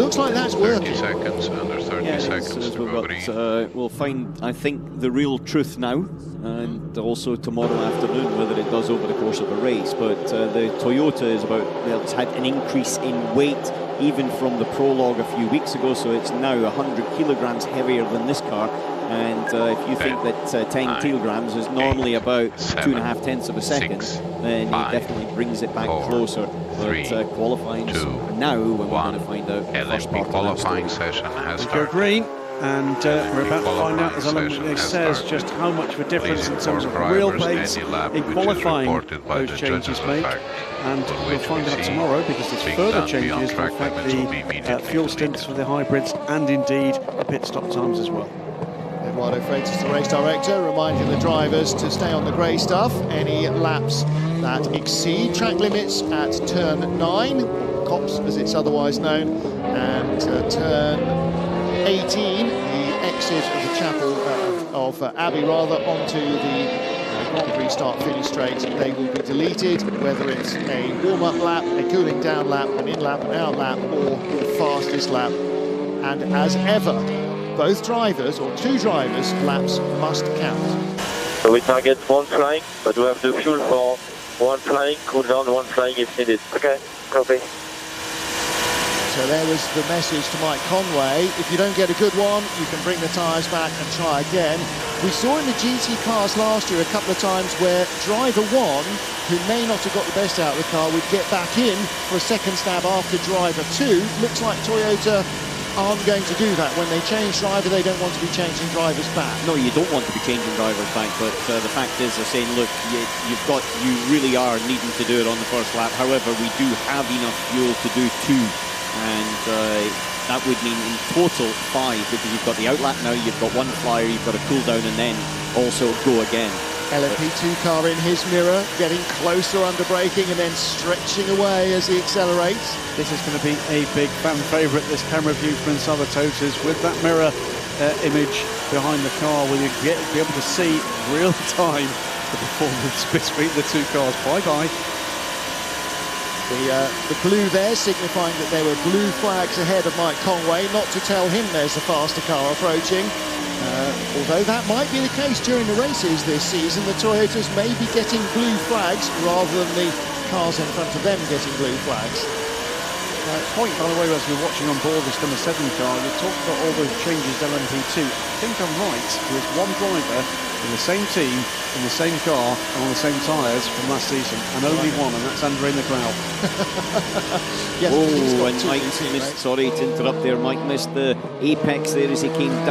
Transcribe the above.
looks like that's working. 30 seconds, under 30 seconds to go green. We'll find, I think, the real truth now, and also tomorrow afternoon, whether it does over the course of a race. But the Toyota is it's had an increase in weight even from the prologue a few weeks ago, so it's now 100 kilograms heavier than this car. And if you think that 10 kilograms is normally about 2.5 tenths of a second, then it definitely brings it back closer. But qualifying now, when we're going to find out the first part qualifying session has started. Go green, and we're about to find out, as Alan says, just how much of a difference in terms of real pace in qualifying those changes make. And we'll find out tomorrow, because there's further changes that affect the fuel stints for the hybrids and indeed the pit stop times as well. Eduardo Freitas, the race director, reminding the drivers to stay on the grey stuff. Any laps that exceed track limits at turn 9, COPS as it's otherwise known, and turn 18, the exit of the chapel of Abbey onto the Grand Prix start-finish straight, they will be deleted, whether it's a warm-up lap, a cooling down lap, an in-lap, an out-lap, or the fastest lap. And as ever, both drivers, or two drivers, laps must count. So we target one flying, but we have the fuel for one flying, cool down one flying if needed. Okay, copy. So there was the message to Mike Conway. If you don't get a good one, you can bring the tyres back and try again. We saw in the GT cars last year a couple of times where driver 1, who may not have got the best out of the car, would get back in for a second stab after driver 2. Looks like Toyota aren't going to do that. When they change driver, they don't want to be changing drivers back. No, you don't want to be changing drivers back, but the fact is they're saying, look, you really are needing to do it on the first lap. However, we do have enough fuel to do 2, and that would mean in total 5, because you've got the outlap now, you've got one flyer, you've got a cool down, and then also go again. LMP2 car in his mirror, getting closer under braking and then stretching away as he accelerates. This is going to be a big fan favourite, this camera view for Inside Totas, with that mirror image behind the car, where you be able to see real time the performance between the two cars. Bye-bye. The blue there signifying that there were blue flags ahead of Mike Conway, not to tell him there's a faster car approaching. Although that might be the case during the races this season, the Toyotas may be getting blue flags rather than the cars in front of them getting blue flags. Point, by the way, as we're watching on board this number 7 car, you talked about all those changes to LMP2. I think I'm right. There's one driver in the same team, in the same car, and on the same tyres from last season, and only one, and that's Andre Leclerc. Yes, and Mike missed, sorry to interrupt there, Mike missed the apex there as he came down.